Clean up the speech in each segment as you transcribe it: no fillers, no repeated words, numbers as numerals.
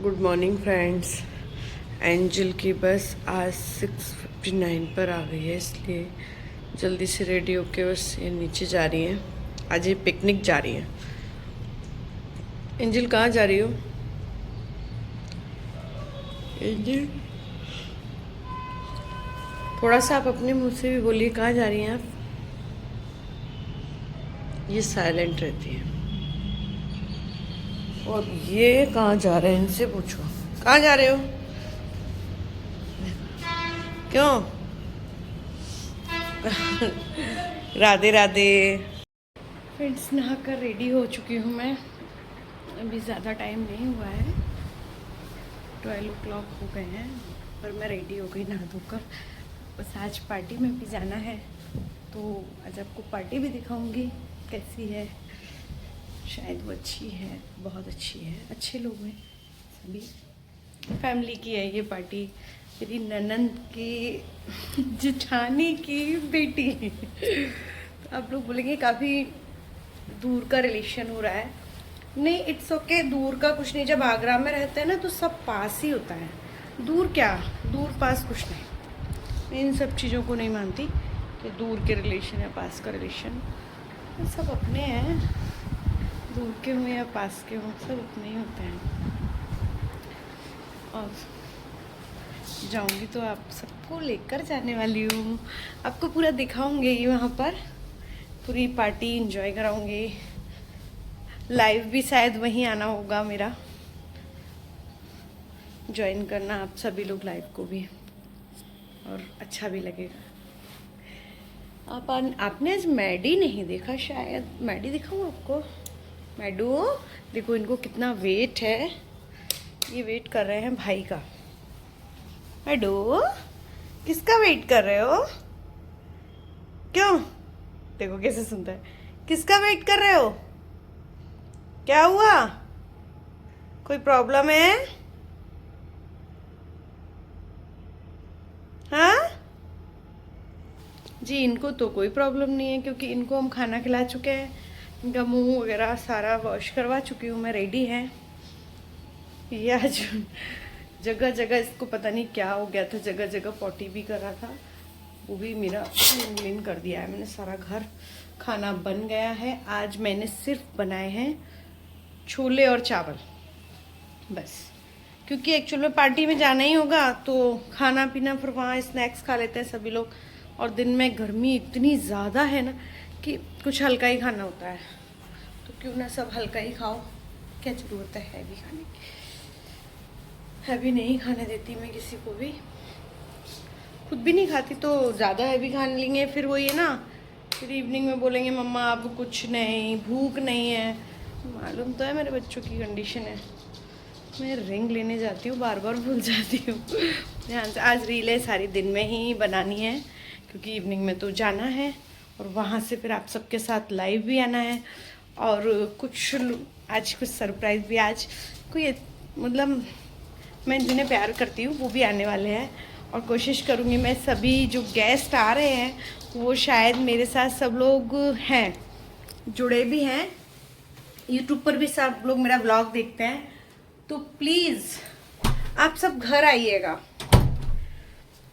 Good morning friends. Angel की बस आज 6:59 पर आ गई है, इसलिए जल्दी से रेडी होके बस ये नीचे जा रही है। आज ये पिकनिक जा रही है। एंजल कहाँ जा रही हो? एंजल थोड़ा सा आप अपने मुंह से भी बोलिए, कहाँ जा रही हैं आप? ये साइलेंट रहती है। और ये कहाँ जा रहे हैं, इनसे पूछो कहाँ जा रहे हो? क्यों? राधे राधे। फ्रेंड्स, नहाकर रेडी हो चुकी हूँ मैं। अभी ज़्यादा टाइम नहीं हुआ है, 12 o'clock हो गए हैं, पर मैं रेडी हो गई नहा धोकर। बस आज पार्टी में भी जाना है, तो आज आपको पार्टी भी दिखाऊंगी कैसी है। शायद वो अच्छी है, बहुत अच्छी है, अच्छे लोग हैं सभी। फैमिली की है ये पार्टी, मेरी ननंद की जेठानी की बेटी। तो आप लोग बोलेंगे काफ़ी दूर का रिलेशन हो रहा है। नहीं, इट्स ओके, दूर का कुछ नहीं। जब आगरा में रहते हैं ना तो सब पास ही होता है। दूर क्या, दूर पास कुछ नहीं। मैं इन सब चीज़ों को नहीं मानती कि दूर के रिलेशन या पास का रिलेशन। सब अपने हैं, दूर के हों या पास के हों, सब अपने ही होते हैं। और जाऊंगी तो आप सबको लेकर जाने वाली हूँ, आपको पूरा दिखाऊंगी वहाँ पर, पूरी पार्टी एंजॉय कराऊंगी। लाइव भी शायद वहीं आना होगा मेरा, ज्वाइन करना आप सभी लोग लाइव को भी, और अच्छा भी लगेगा। आपने आज मैडी नहीं देखा, शायद मैडी दिखाऊँ आपको। मैडू देखो, इनको कितना वेट है। ये वेट कर रहे हैं भाई का। मैडू किसका वेट कर रहे हो? क्यों? देखो कैसे सुनता है। किसका वेट कर रहे हो? क्या हुआ? कोई प्रॉब्लम है? हाँ जी, इनको तो कोई प्रॉब्लम नहीं है, क्योंकि इनको हम खाना खिला चुके हैं। इनका मुंह वगैरह सारा वॉश करवा चुकी हूँ मैं, रेडी है। ये आज जगह जगह इसको पता नहीं क्या हो गया था, जगह जगह पॉटी भी कर रहा था, वो भी मेरा क्लीन कर दिया है मैंने सारा घर। खाना बन गया है। आज मैंने सिर्फ बनाए हैं छोले और चावल बस, क्योंकि एक्चुअल में पार्टी में जाना ही होगा, तो खाना पीना फिर वहाँ स्नैक्स खा लेते हैं सभी लोग। और दिन में गर्मी इतनी ज़्यादा है ना कि कुछ हल्का ही खाना होता है, तो क्यों ना सब हल्का ही खाओ। क्या ज़रूरत है हैवी खाने की? हैवी नहीं खाने देती मैं किसी को भी, खुद भी नहीं खाती, तो ज़्यादा हैवी खाने लेंगे फिर वही है ना, फिर इवनिंग में बोलेंगे मम्मा अब कुछ नहीं, भूख नहीं है। मालूम तो है मेरे बच्चों की कंडीशन है। मैं रिंग लेने जाती हूँ, बार बार भूल जाती हूँ। ध्यान से आज रीलें सारी दिन में ही बनानी है, क्योंकि इवनिंग में तो जाना है, और वहाँ से फिर आप सबके साथ लाइव भी आना है। और कुछ आज कुछ सरप्राइज़ भी, आज कोई मतलब मैं जिन्हें प्यार करती हूँ वो भी आने वाले हैं। और कोशिश करूँगी मैं सभी जो गेस्ट आ रहे हैं वो शायद मेरे साथ सब लोग हैं, जुड़े भी हैं, यूट्यूब पर भी सब लोग मेरा ब्लॉग देखते हैं, तो प्लीज़ आप सब घर आइएगा।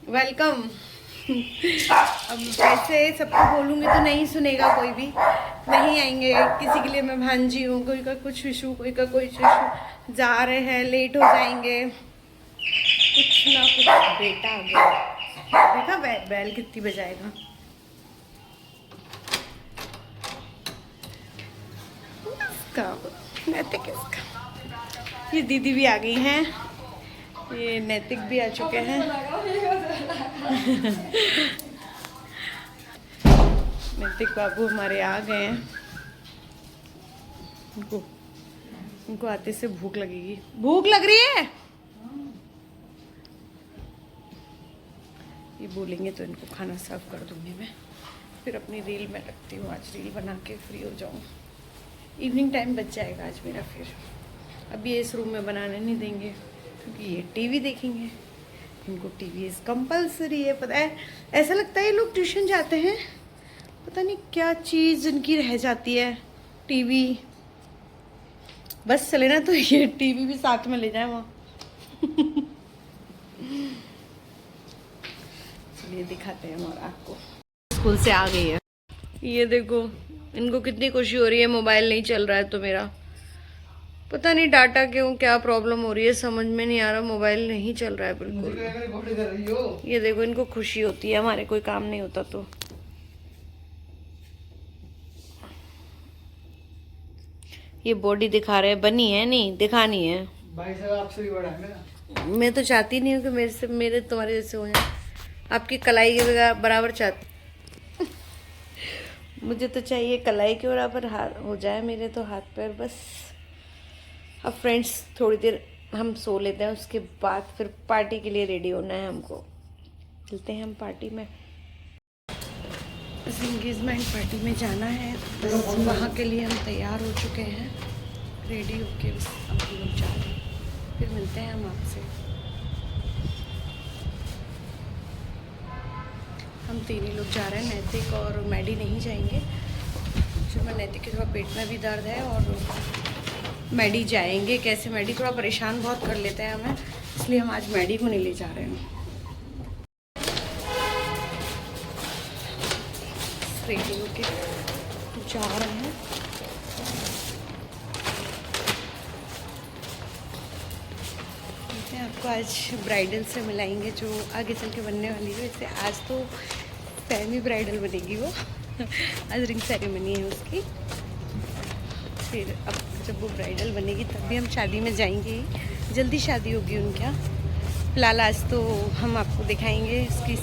वेलकम। अब वैसे सबको बोलूँगी तो नहीं सुनेगा कोई भी, नहीं आएंगे। किसी के लिए मैं भांजी हूँ, कोई का कुछ इशू, कोई का कोई इशू, जा रहे हैं, लेट हो जाएंगे, कुछ ना कुछ। बेटा आ गया, देखा बैल कितनी बजाएगा। इसका नैतिक, इसका ये दीदी भी आ गई हैं, ये नैतिक भी आ चुके हैं। नैतिक बाबू हमारे आ गए हैं। इनको आते से भूख लगेगी, भूख लग रही है, ये बोलेंगे तो इनको खाना सर्व कर दूंगी मैं, फिर अपनी रील में रखती हूँ। आज रील बना के फ्री हो जाऊँ, इवनिंग टाइम बच जाएगा आज मेरा। फिर अब ये इस रूम में बनाने नहीं देंगे, क्योंकि ये टीवी देखेंगे। इनको टीवी इज़ कंपल्सरी है, पता है। ऐसा लगता है ये लोग ट्यूशन जाते हैं, पता नहीं क्या चीज़ इनकी रह जाती है। टीवी बस चले ना तो ये टीवी भी साथ में ले जाए वहाँ। चलिए दिखाते हैं और आपको। स्कूल से आ गई है, ये देखो इनको कितनी खुशी हो रही है, मोबाइल नहीं चल रहा है तो मेरा पता नहीं डाटा क्यों क्या प्रॉब्लम हो रही है, समझ में नहीं आ रहा, मोबाइल नहीं चल रहा है बिल्कुल। ये देखो इनको खुशी होती है, हमारे कोई काम नहीं होता तो। ये बॉडी दिखा रहे हैं, बनी है नहीं, दिखानी है। भाई साहब आपसे भी बड़ा है मेरा। मैं तो चाहती नहीं हूँ कि मेरे तुम्हारे जैसे हो जाए, आपकी कलाई के बराबर चाहती। मुझे तो चाहिए कलाई के बराबर हो जाए मेरे तो हाथ पैर बस। अब फ्रेंड्स थोड़ी देर हम सो लेते हैं, उसके बाद फिर पार्टी के लिए रेडी होना है हमको। चलते हैं हम पार्टी में, बस इंगेजमेंट पार्टी में जाना है, बस वहाँ के लिए हम तैयार हो चुके हैं, रेडी होके बस हम लोग जा रहे हैं, फिर मिलते हैं हम आपसे। हम तीन ही लोग जा रहे हैं, नैतिक और मैडी नहीं जाएंगे। सुबह नैतिक के थोड़ा पेट में भी दर्द है और मैडी जाएंगे कैसे, मैडी थोड़ा परेशान बहुत कर लेते हैं हमें, इसलिए हम आज मैडी को नहीं ले जा रहे हैं। रेडी होके जा रहे हैं, आपको आज ब्राइडल से मिलाएंगे जो आगे चल के बनने वाली है। वैसे आज तो फैमी ब्राइडल बनेगी वो। आज रिंग सेरेमनी है उसकी, फिर अब जब वो ब्राइडल बनेगी तब भी हम शादी में जाएंगे, जल्दी शादी होगी उनका। फिलहाल आज तो हम आपको दिखाएंगे इसकी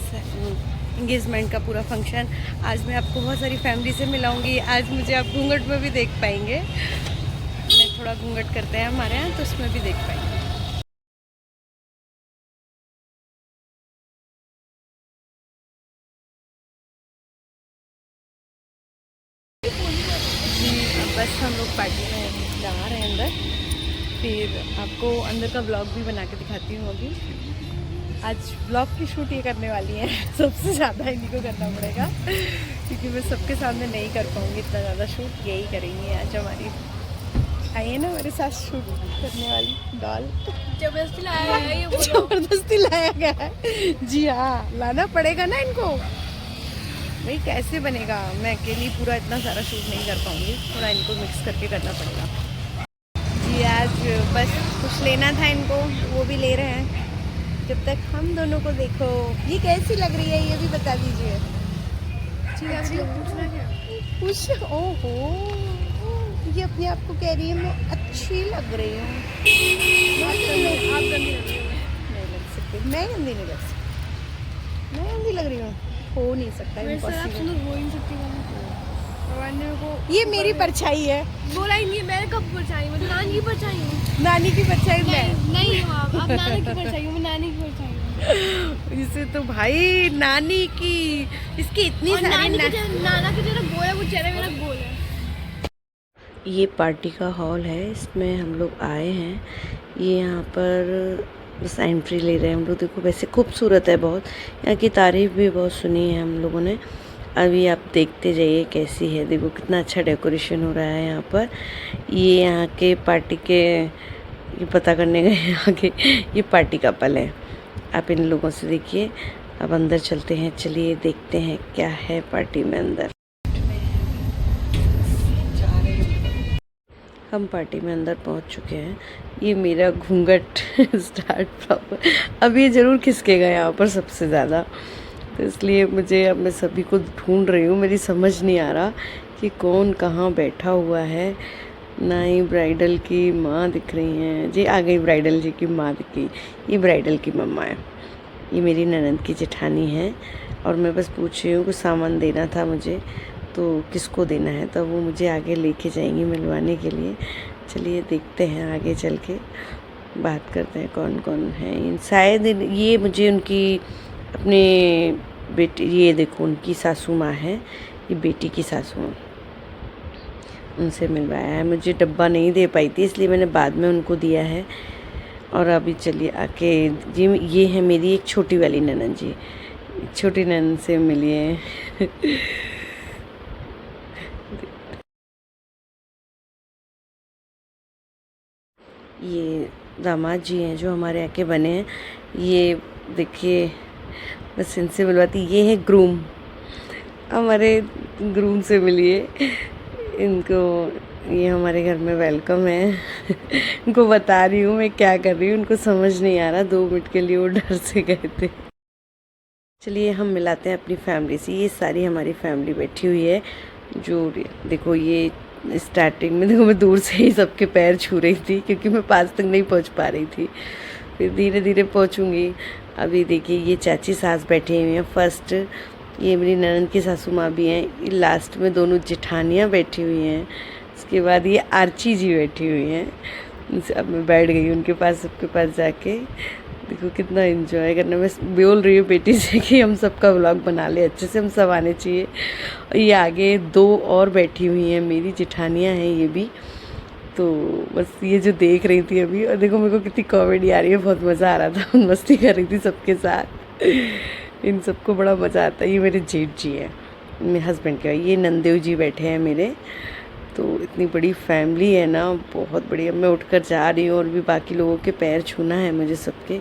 इंगेजमेंट का पूरा फंक्शन। आज मैं आपको बहुत सारी फैमिली से मिलाऊंगी, आज मुझे आप घूंघट में भी देख पाएंगे, मैं थोड़ा घूंघट करते हैं हमारे यहाँ तो उसमें भी देख पाएंगे। बस हम लोग पार्टी में जा रहे हैं अंदर, फिर आपको अंदर का व्लॉग भी बना के दिखाती हूँ। अभी आज व्लॉग की शूट ये करने वाली है, सबसे ज़्यादा इन्हीं को करना पड़ेगा क्योंकि मैं सबके सामने नहीं कर पाऊँगी इतना ज़्यादा शूट, यही करेंगी आज हमारी। आई है ना मेरे साथ शूट करने वाली डॉल, जबरदस्ती लाया है ये, जबरदस्ती लाया गया है जी हाँ, लाना पड़ेगा ना इनको भाई, कैसे बनेगा, मैं अकेली पूरा इतना सारा शूट नहीं कर पाऊँगी, थोड़ा इनको मिक्स करके करना पड़ेगा जी। आज बस कुछ लेना था इनको, वो भी ले रहे हैं। जब तक हम दोनों को देखो, ये कैसी लग रही है ये भी बता दीजिए जी। पूछ ओहो, ये अपने आप को कह रही है मैं अच्छी लग रही हूँ। आप गंदी लग रही हो। नहीं लग सकती, मैं गंदी नहीं लग सकती, मैं गंदी लग रही हूँ, हो नहीं सकता, इम्पॉसिबल हो ही नहीं सकती। ये मेरी परछाई है, बोला ही नहीं, मैं कब परछाई हूँ, नानी की परछाई हूँ। नानी की परछाई मैं नहीं हूँ, आप नानी की परछाई हूँ, मैं नानी की परछाई हूँ। इसे तो भाई नानी की, इसकी इतनी सारी नाना की जरा गोल है, वो चेहरा मेरा गोल है। ये पार्टी का हॉल है, इसमें हम लोग आए हैं, ये यहाँ पर बस एंट्री ले रहे हैं हम लोग। देखो वैसे खूबसूरत है बहुत, यहाँ की तारीफ़ भी बहुत सुनी है हम लोगों ने। अभी आप देखते जाइए कैसी है, देखो कितना अच्छा डेकोरेशन हो रहा है यहाँ पर। ये यहाँ के पार्टी के, ये पता करने गए यहाँ के, ये पार्टी का पल है। आप इन लोगों से देखिए, अब अंदर चलते हैं, चलिए देखते हैं क्या है पार्टी में अंदर। हम पार्टी में अंदर पहुंच चुके हैं, ये मेरा घूंघट स्टार्ट प्रॉपर, अब ये ज़रूर खिसकेगा यहाँ पर सबसे ज़्यादा, तो इसलिए मुझे, अब मैं सभी को ढूंढ रही हूँ, मेरी समझ नहीं आ रहा कि कौन कहाँ बैठा हुआ है। ना ही ब्राइडल की माँ दिख रही हैं जी, आ गई ब्राइडल जी की माँ दिख गई, ये ब्राइडल की मम्मा है, ये मेरी ननद की जेठानी है। और मैं बस पूछ रही हूँ कुछ सामान देना था मुझे, तो किसको देना है, तो वो मुझे आगे लेके जाएंगी मिलवाने के लिए। चलिए देखते हैं, आगे चल के बात करते हैं कौन कौन है। शायद ये मुझे उनकी अपने बेटी, ये देखो उनकी सासू माँ है, ये बेटी की सासू माँ, उनसे मिलवाया है। मुझे डब्बा नहीं दे पाई थी इसलिए मैंने बाद में उनको दिया है। और अभी चलिए आके जी, ये है मेरी एक छोटी वाली ननद जी, छोटी ननद से मिलिए। ये दामाद जी हैं जो हमारे आके बने हैं। ये देखिए, बस इनसे मिलवाती, ये है ग्रूम, हमारे ग्रूम से मिलिए इनको। ये हमारे घर में वेलकम है। इनको बता रही हूँ मैं क्या कर रही हूँ, उनको समझ नहीं आ रहा, 2 मिनट के लिए वो डर से गए थे। चलिए हम मिलाते हैं अपनी फैमिली से। ये सारी हमारी फैमिली बैठी हुई है। जो देखो, ये स्टार्टिंग में देखो मैं दूर से ही सबके पैर छू रही थी क्योंकि मैं पास तक नहीं पहुंच पा रही थी, फिर धीरे धीरे पहुंचूंगी। अभी देखिए ये चाची सास बैठी हुई हैं फर्स्ट, ये मेरी ननद की सासू माँ भी हैं, लास्ट में दोनों जेठानियाँ बैठी हुई हैं, उसके बाद ये आर्ची जी बैठी हुई हैं। अब मैं बैठ गई उनके पास, सबके पास जाके। देखो कितना एंजॉय करना, मैं बोल रही हूँ बेटी से कि हम सबका व्लॉग बना ले, अच्छे से हम सब आने चाहिए। और ये आगे 2 और बैठी हुई हैं, मेरी जेठानियाँ हैं ये भी। तो बस ये जो देख रही थी अभी, और देखो मेरे को कितनी कॉमेडी आ रही है, बहुत मज़ा आ रहा था, मस्ती कर रही थी सबके साथ। इन सबको बड़ा मज़ा आता है। ये मेरे जेठ जी हैं, मेरे हस्बैंड के, ये नंदेव जी बैठे हैं मेरे। तो इतनी बड़ी फैमिली है ना, बहुत बढ़िया। मैं उठकर जा रही हूँ और भी बाकी लोगों के पैर छूना है मुझे सबके।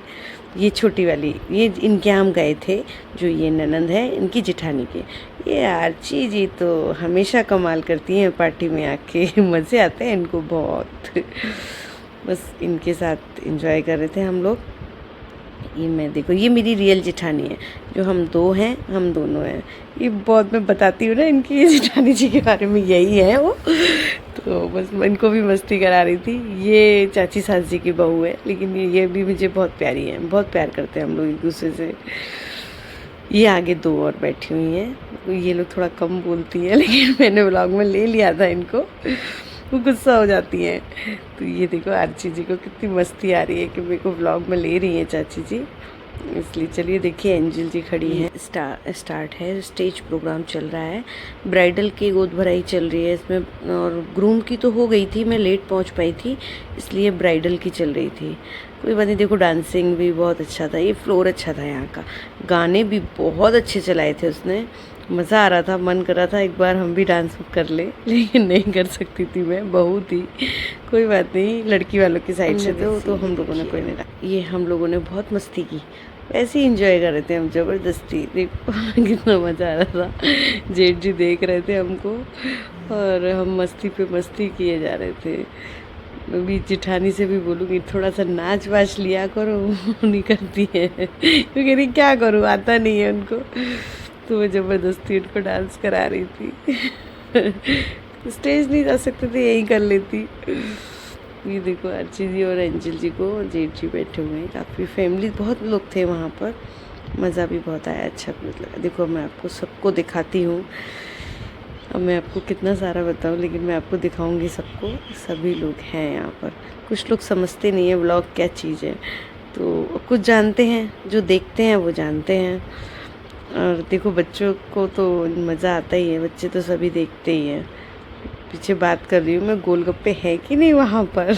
ये छोटी वाली, ये इनके हम गए थे, जो ये ननंद है इनकी जेठानी के। ये आर्ची जी तो हमेशा कमाल करती हैं पार्टी में आके। मज़े आते हैं इनको बहुत। बस इनके साथ एंजॉय कर रहे थे हम लोग। ये मैं देखो, ये मेरी रियल जेठानी है, जो हम 2 हैं, हम दोनों हैं। ये बहुत मैं बताती हूँ ना इनकी जेठानी जी के बारे में, यही है वो। तो बस मैं इनको भी मस्ती करा रही थी। ये चाची सास जी की बहू है, लेकिन ये भी मुझे बहुत प्यारी है, बहुत प्यार करते हैं हम लोग एक दूसरे से। ये आगे 2 और बैठी हुई हैं, ये लोग थोड़ा कम बोलती हैं, लेकिन मैंने व्लॉग में ले लिया था इनको, वो गुस्सा हो जाती हैं। तो ये देखो आर्ची जी को कितनी मस्ती आ रही है कि मेरे को व्लॉग में ले रही हैं चाची जी, इसलिए। चलिए देखिए एंजल जी खड़ी हैं। स्टार्ट है, स्टेज प्रोग्राम चल रहा है, ब्राइडल की गोद भराई चल रही है इसमें, और ग्रूम की तो हो गई थी, मैं लेट पहुंच पाई थी इसलिए ब्राइडल की चल रही थी। कोई बात नहीं, देखो डांसिंग भी बहुत अच्छा था, ये फ्लोर अच्छा था यहाँ का, गाने भी बहुत अच्छे चलाए थे उसने, मज़ा आ रहा था। मन कर रहा था एक बार हम भी डांस कर ले, लेकिन नहीं कर सकती थी मैं, बहू थी। कोई बात नहीं, लड़की वालों की साइड से तो हम लोगों ने कोई नहीं। ये हम लोगों ने बहुत मस्ती की, ऐसे ही इंजॉय कर रहे थे हम ज़बरदस्ती। देखो कितना मज़ा आ रहा था, जेठ जी देख रहे थे हमको और हम मस्ती पे मस्ती किए जा रहे थे। मैं भी जेठानी से भी बोलूँगी थोड़ा सा नाच वाच लिया करो, नहीं करती है क्योंकि नहीं क्या करूँ, आता नहीं है उनको, तो मैं ज़बरदस्ती उनको डांस करा रही थी। स्टेज नहीं जा सकते थे, यहीं कर लेती। ये देखो अर्ची जी और एंजल जी को जेठ जी बैठे हुए हैं, काफ़ी फैमिली, बहुत लोग थे वहाँ पर, मज़ा भी बहुत आया, अच्छा भी लगा। देखो मैं आपको सबको दिखाती हूँ, अब मैं आपको कितना सारा बताऊँ, लेकिन मैं आपको दिखाऊंगी सबको, सभी लोग हैं यहाँ पर। कुछ लोग समझते नहीं है व्लॉग क्या चीज़ है, तो कुछ जानते हैं, जो देखते हैं वो जानते हैं। और देखो बच्चों को तो मज़ा आता ही है, बच्चे तो सभी देखते ही हैं। पीछे बात कर रही हूँ मैं, गोलगप्पे है कि नहीं वहाँ पर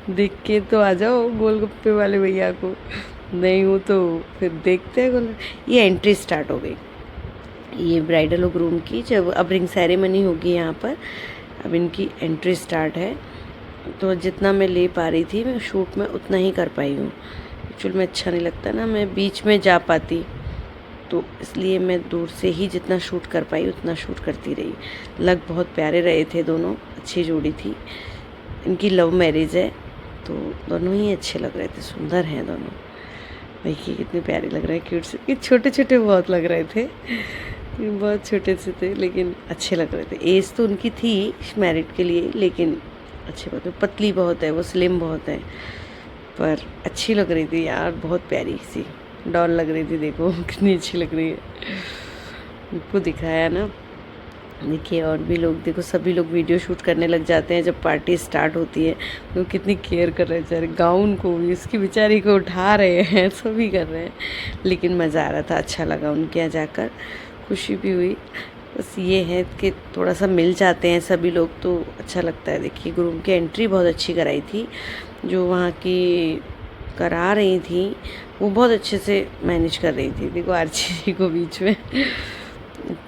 देख के तो आ जाओ गोलगप्पे वाले भैया को, नहीं हो तो फिर देखते हैं। ये एंट्री स्टार्ट हो गई, ये ब्राइडल और ग्रूम की, जब अब रिंग सेरेमनी होगी यहाँ पर, अब इनकी एंट्री स्टार्ट है। तो जितना मैं ले पा रही थी मैं शूट में उतना ही कर पाई हूँ, एक्चुअल में अच्छा नहीं लगता ना मैं बीच में जा पाती, तो इसलिए मैं दूर से ही जितना शूट कर पाई उतना शूट करती रही। लग बहुत प्यारे रहे थे दोनों, अच्छी जोड़ी थी। इनकी लव मैरिज है, तो दोनों ही अच्छे लग रहे थे, सुंदर हैं दोनों। देखिए कितने प्यारे लग रहे हैं, क्यूट से। ये छोटे छोटे बहुत लग रहे थे, ये बहुत छोटे से थे लेकिन अच्छे लग रहे थे। एज तो उनकी थी मैरिड के लिए, लेकिन अच्छे बहुत है, पतली बहुत है वो, स्लिम बहुत है, पर अच्छी लग रही थी यार, बहुत प्यारी सी डॉल लग रही थी। देखो कितनी अच्छी लग रही है, उनको दिखाया ना। देखिए और भी लोग, देखो सभी लोग वीडियो शूट करने लग जाते हैं जब पार्टी स्टार्ट होती है, वो कितनी केयर कर रहे हैं बेचारे, गाउन को भी उसकी बेचारी को उठा रहे हैं, सभी कर रहे हैं, लेकिन मज़ा आ रहा था, अच्छा लगा उनके यहाँ जाकर, खुशी भी हुई। बस ये है कि थोड़ा सा मिल जाते हैं सभी लोग तो अच्छा लगता है। देखिए ग्रूम की एंट्री बहुत अच्छी कराई थी, जो वहाँ की करा रही थी वो बहुत अच्छे से मैनेज कर रही थी। देखो आर्ची जी को बीच में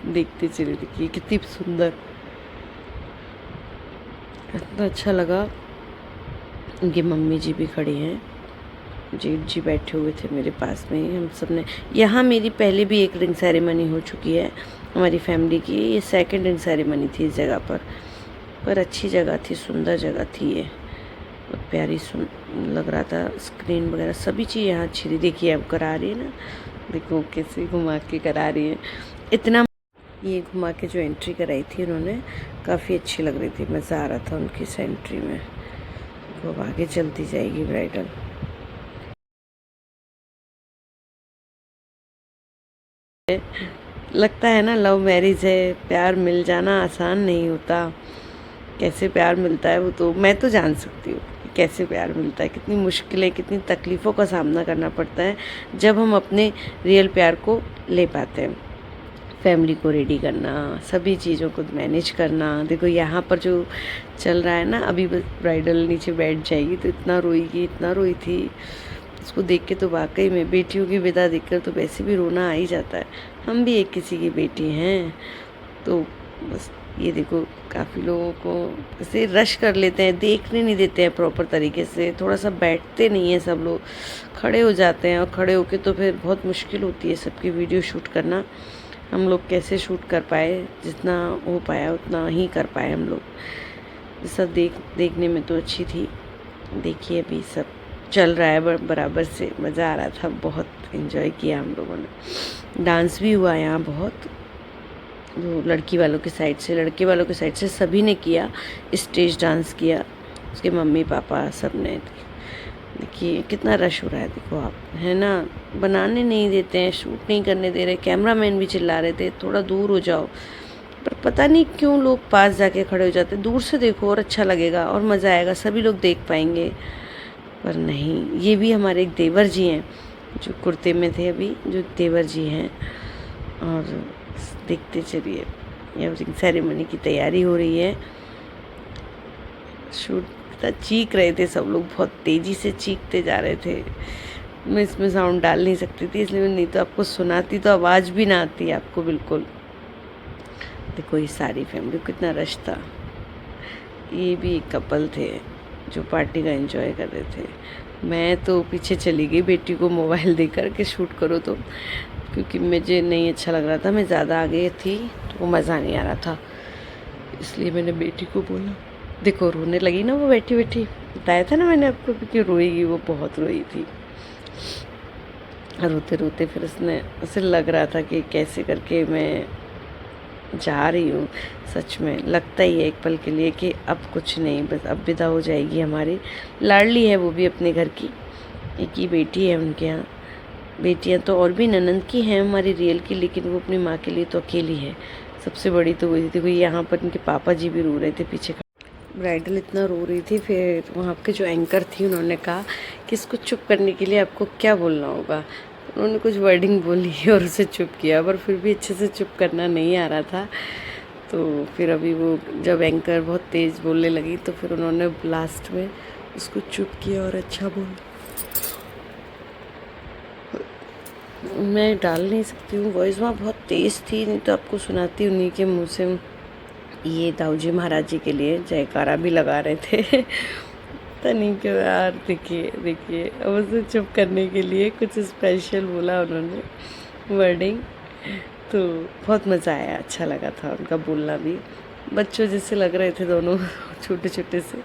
देखते चले, देखिए कितनी सुंदर, इतना अच्छा लगा। उनकी मम्मी जी भी खड़ी हैं, जेठ जी बैठे हुए थे मेरे पास में ही। हम सब ने यहाँ, मेरी पहले भी एक रिंग सेरेमनी हो चुकी है हमारी फैमिली की, ये सेकंड रिंग सेरेमनी थी इस जगह पर अच्छी जगह थी, सुंदर जगह थी ये, बहुत प्यारी लग रहा था। स्क्रीन वगैरह सभी चीज़ यहाँ अच्छी थी। देखिए अब करा रही है ना, देखो कैसे घुमा के करा रही है। इतना ये घुमा के जो एंट्री कराई थी उन्होंने, काफ़ी अच्छी लग रही थी, मज़ा आ रहा था उनकी इस एंट्री में। वो अब आगे चलती जाएगी ब्राइडल। लगता है ना लव मैरिज है, प्यार मिल जाना आसान नहीं होता। कैसे प्यार मिलता है वो तो मैं तो जान सकती हूँ कि कैसे प्यार मिलता है, कितनी मुश्किलें, कितनी तकलीफ़ों का सामना करना पड़ता है जब हम अपने रियल प्यार को ले पाते हैं। फैमिली को रेडी करना, सभी चीज़ों को मैनेज करना। देखो यहाँ पर जो चल रहा है ना, अभी ब्राइडल नीचे बैठ जाएगी तो इतना रोएगी, इतना रोई थी। उसको देख के तो वाकई में बेटियों की विदा देखकर तो वैसे भी रोना आ ही जाता है। हम भी एक किसी की बेटी हैं, तो बस ये देखो काफ़ी लोगों को ऐसे रश कर लेते हैं, देखने नहीं देते हैं प्रॉपर तरीके से, थोड़ा सा बैठते नहीं हैं, सब लोग खड़े हो जाते हैं और खड़े होके तो फिर बहुत मुश्किल होती है सबकी वीडियो शूट करना। हम लोग कैसे शूट कर पाए, जितना हो पाया उतना ही कर पाए हम लोग। सब देखने में तो अच्छी थी। देखिए अभी सब चल रहा है बराबर से, मज़ा आ रहा था, बहुत एंजॉय किया हम लोगों ने। डांस भी हुआ यहाँ बहुत, जो लड़की वालों की साइड से, लड़के वालों की साइड से सभी ने किया, स्टेज डांस किया, उसके मम्मी पापा सब ने। देखिए कितना रश हो रहा है, देखो आप, है ना, बनाने नहीं देते हैं, शूट नहीं करने दे रहे। कैमरामैन भी चिल्ला रहे थे थोड़ा दूर हो जाओ, पर पता नहीं क्यों लोग पास जाके खड़े हो जाते। दूर से देखो और अच्छा लगेगा और मज़ा आएगा, सभी लोग देख पाएंगे, पर नहीं। ये भी हमारे एक देवर जी हैं जो कुर्ते में थे, अभी जो देवर जी हैं। और देखते चलिए, रिंग सेरेमनी की तैयारी हो रही है। शूट चीख रहे थे सब लोग, बहुत तेज़ी से चीखते जा रहे थे। मैं इसमें साउंड डाल नहीं सकती थी, इसलिए मैं नहीं तो आपको सुनाती तो आवाज़ भी ना आती आपको बिल्कुल। देखो ये सारी फैमिली, कितना रश था। ये भी एक कपल थे जो पार्टी का एंजॉय कर रहे थे। मैं तो पीछे चली गई बेटी को मोबाइल देकर के शूट करो, तो क्योंकि मुझे नहीं अच्छा लग रहा था, मैं ज़्यादा आगे थी तो मज़ा नहीं आ रहा था, इसलिए मैंने बेटी को बोला। देखो रोने लगी ना वो बैठी बैठी, बताया था ना मैंने आपको, क्योंकि रोएगी, वो बहुत रोई थी। रोते रोते फिर उसने, उसे लग रहा था कि कैसे करके मैं जा रही हूँ। सच में लगता ही है एक पल के लिए कि अब कुछ नहीं, बस अब विदा हो जाएगी हमारी। लाडली है वो भी अपने घर की, एक ही बेटी है उनके यहाँ। बेटियाँ तो और भी ननंद की हैं हमारी रियल की, लेकिन वो अपनी माँ के लिए तो अकेली है। सबसे बड़ी तो वही थी। देखो यहाँ पर उनके पापा जी भी रो रहे थे पीछे। ब्राइडल इतना रो रही थी, फिर वहाँ के जो एंकर थी उन्होंने कहा कि इसको चुप करने के लिए आपको क्या बोलना होगा। उन्होंने कुछ वर्डिंग बोली और उसे चुप किया, पर फिर भी अच्छे से चुप करना नहीं आ रहा था। तो फिर अभी वो जब एंकर बहुत तेज़ बोलने लगी तो फिर उन्होंने लास्ट में उसको चुप किया और अच्छा बोला। मैं डाल नहीं सकती हूँ वॉइस, वहाँ बहुत तेज़ थी, नहीं तो आपको सुनाती उन्हीं के मुँह से। ये दाऊ जी महाराज जी के लिए जयकारा भी लगा रहे थे। पता नहीं क्यों यार, देखिए देखिए, अब उसे चुप करने के लिए कुछ स्पेशल बोला उन्होंने वर्डिंग, तो बहुत मज़ा आया, अच्छा लगा था उनका बोलना भी। बच्चों जैसे लग रहे थे दोनों, छोटे छोटे से।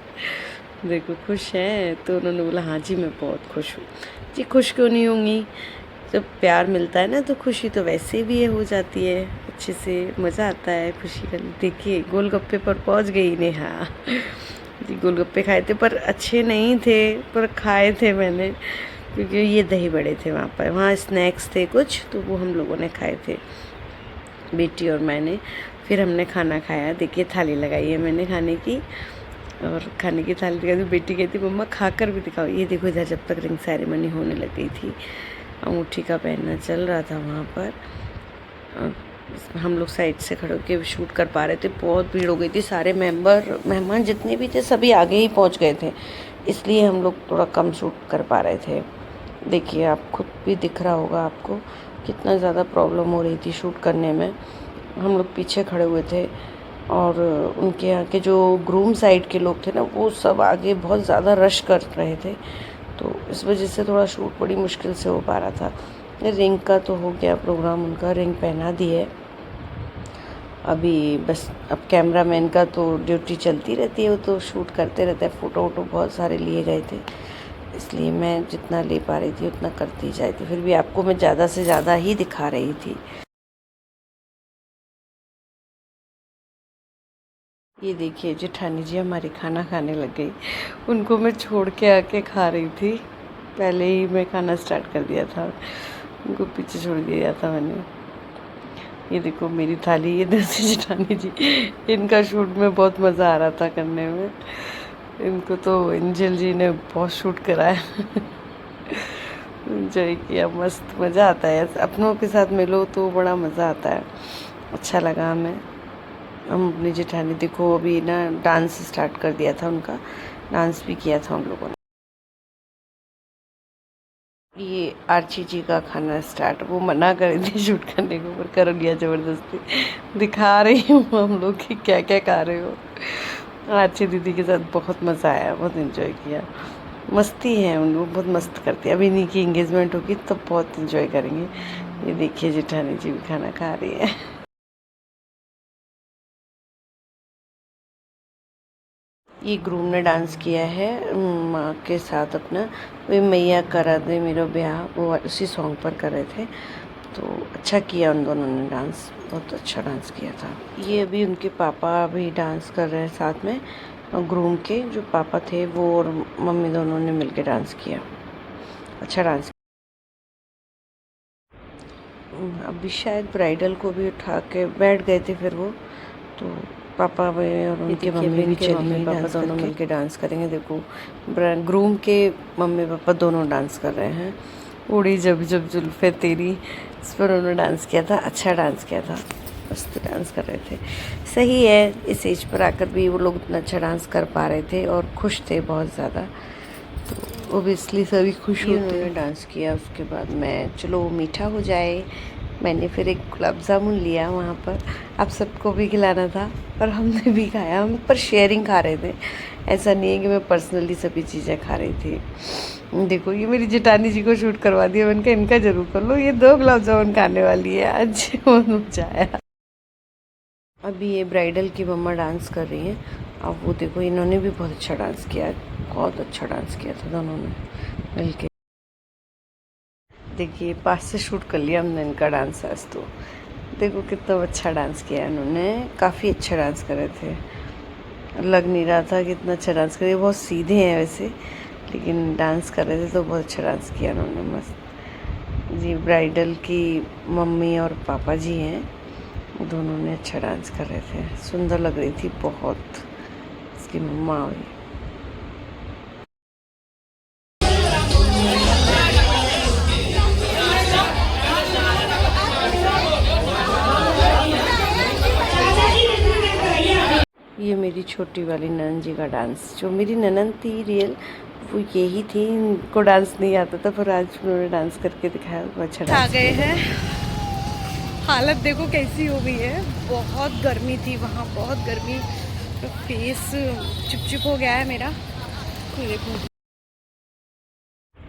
देखो खुश हैं, तो उन्होंने बोला हाँ जी मैं बहुत खुश हूँ। जी खुश क्यों नहीं होंगी, जब प्यार मिलता है ना तो खुशी तो वैसे भी हो जाती है, अच्छे से मज़ा आता है खुशी का। देखिए गोलगप्पे पर पहुंच गई नेहा। जी गोलगप्पे खाए थे, पर अच्छे नहीं थे, पर खाए थे मैंने, क्योंकि ये दही बड़े थे वहाँ पर। वहाँ स्नैक्स थे कुछ, तो वो हम लोगों ने खाए थे, बेटी और मैंने। फिर हमने खाना खाया। देखिए थाली लगाई है मैंने खाने की, और खाने की थाली दिखाई। बेटी कहती मम्मा खा कर भी दिखाओ। ये देखो इधर जब तक रिंग सेरेमनी होने लग गई थी, अंगूठी का पहनना चल रहा था वहाँ पर, हम लोग साइड से खड़े होकर शूट कर पा रहे थे। बहुत भीड़ हो गई थी, सारे मेहमान जितने भी थे सभी आगे ही पहुँच गए थे, इसलिए हम लोग थोड़ा कम शूट कर पा रहे थे। देखिए आप खुद भी दिख रहा होगा आपको कितना ज़्यादा प्रॉब्लम हो रही थी शूट करने में। हम लोग पीछे खड़े हुए थे, और उनके यहाँ के जो ग्रूम साइड के लोग थे ना, वो सब आगे बहुत ज़्यादा रश कर रहे थे, तो इस वजह से थोड़ा शूट बड़ी मुश्किल से हो पा रहा था। रिंग का तो हो गया प्रोग्राम, उनका रिंग पहना दी है। अभी बस अब कैमरामैन का तो ड्यूटी चलती रहती है, वो तो शूट करते रहते हैं। फ़ोटो वोटो बहुत सारे लिए गए थे, इसलिए मैं जितना ले पा रही थी उतना करती जाती थी। फिर भी आपको मैं ज़्यादा से ज़्यादा ही दिखा रही थी। ये देखिए जेठानी जी हमारी खाना खाने लग गई। उनको मैं छोड़ के आके खा रही थी, पहले ही मैं खाना स्टार्ट कर दिया था, उनको पीछे छोड़ दिया था मैंने। ये देखो मेरी थाली, ये दूसरी जेठानी जी, इनका शूट में बहुत मज़ा आ रहा था करने में। इनको तो एंजल जी ने बहुत शूट कराया। एंजॉय किया, मस्त मज़ा आता है अपनों के साथ मिलो तो बड़ा मज़ा आता है। अच्छा लगा हमें। हम अपनी जेठानी देखो अभी ना डांस स्टार्ट कर दिया था, उनका डांस भी किया था उन लोगों ने। ये आर्ची जी का खाना स्टार्ट, वो मना कर रही थी शूट करने को, पर कर लिया ज़बरदस्ती। दिखा रही हूँ हम लोग कि क्या क्या खा रहे हो। आर्ची दीदी के साथ बहुत मज़ा आया, बहुत इन्जॉय किया। मस्ती है उन लोग, बहुत मस्त करते हैं। अभी इन्हीं की इंगेजमेंट होगी तब तो बहुत इन्जॉय करेंगे। ये देखिए जेठानी जी भी खाना खा रही है। ये ग्रूम ने डांस किया है माँ के साथ अपना, वे मैया करा दे मेरा ब्याह, वो उसी सॉन्ग पर कर रहे थे। तो अच्छा किया उन दोनों ने डांस, बहुत अच्छा डांस किया था। ये अभी उनके पापा भी डांस कर रहे हैं साथ में, और ग्रूम के जो पापा थे वो और मम्मी दोनों ने मिलकर डांस किया, अच्छा डांस। अभी शायद ब्राइडल को भी उठा के बैठ गए थे, फिर वो तो पापा वे और उनके मम्मी भी चली, पापा दोनों मिलके डांस करेंगे। देखो ग्रूम के मम्मी पापा दोनों डांस कर रहे हैं। उड़ी जब जब जुल्फे तेरी, इस पर उन्होंने डांस किया था, अच्छा डांस किया था, मस्त डांस कर रहे थे। सही है, इस एज पर आकर भी वो लोग इतना अच्छा डांस कर पा रहे थे और खुश थे बहुत ज़्यादा, तो ओबियसली सभी खुश होते। उन्होंने डांस किया, उसके बाद मैं चलो मीठा हो जाए, मैंने फिर एक गुलाब जामुन लिया वहाँ पर, आप सबको भी खिलाना था और हमने भी खाया। हम पर शेयरिंग खा रहे थे, ऐसा नहीं है कि मैं पर्सनली सभी चीज़ें खा रही थी। देखो ये मेरी जेठानी जी को शूट करवा दिया, मैंने कहा इनका ज़रूर कर लो, ये 2 गुलाब जामुन खाने वाली है आज। बहुत मजा आया। अभी ये ब्राइडल की मम्मा डांस कर रही हैं, अब वो देखो इन्होंने भी बहुत अच्छा डांस किया, बहुत अच्छा डांस किया था दोनों ने मिलके। देखिए पास से शूट कर लिया हमने इनका डांस आज, तो देखो कितना अच्छा डांस किया इन्होंने, काफ़ी अच्छा डांस कर रहे थे। लग नहीं रहा था कि इतना अच्छा डांस कर रहे, बहुत सीधे हैं वैसे, लेकिन डांस कर रहे थे तो बहुत अच्छा डांस किया उन्होंने, मस्त। जी ब्राइडल की मम्मी और पापा जी हैं, दोनों ने अच्छा डांस कर रहे थे, सुंदर लग रही थी बहुत इसकी मम्मा हुई। ये मेरी छोटी वाली ननद जी का डांस, जो मेरी ननद थी रियल, वो यही थी, इनको डांस नहीं आता था, पर आज उन्होंने डांस करके दिखाया, वो अच्छा डांस आ गए हैं। हालत देखो कैसी हो गई है, बहुत गर्मी थी वहाँ, बहुत गर्मी, तो फेस चिपचिप हो गया है मेरा, तो देखो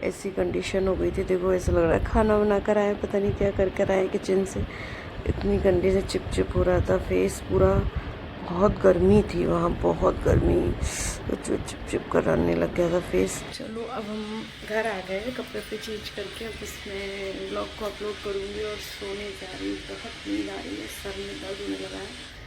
ऐसी कंडीशन हो गई थी। देखो ऐसा लग रहा है खाना बना कर आए, पता नहीं क्या कर कर आए किचन से, इतनी गंदी से चिपचिप हो रहा था फेस पूरा, बहुत गर्मी थी वहाँ, बहुत गर्मी, तो चिपचिप कराने लग गया था फेस। चलो अब हम घर आ गए, कपड़े पे चेंज करके अब इसमें ब्लॉग को अपलोड करूँगी और सोने जा रही हूँ। बहुत नींद आ रही है, सर में दर्द होने लगा है।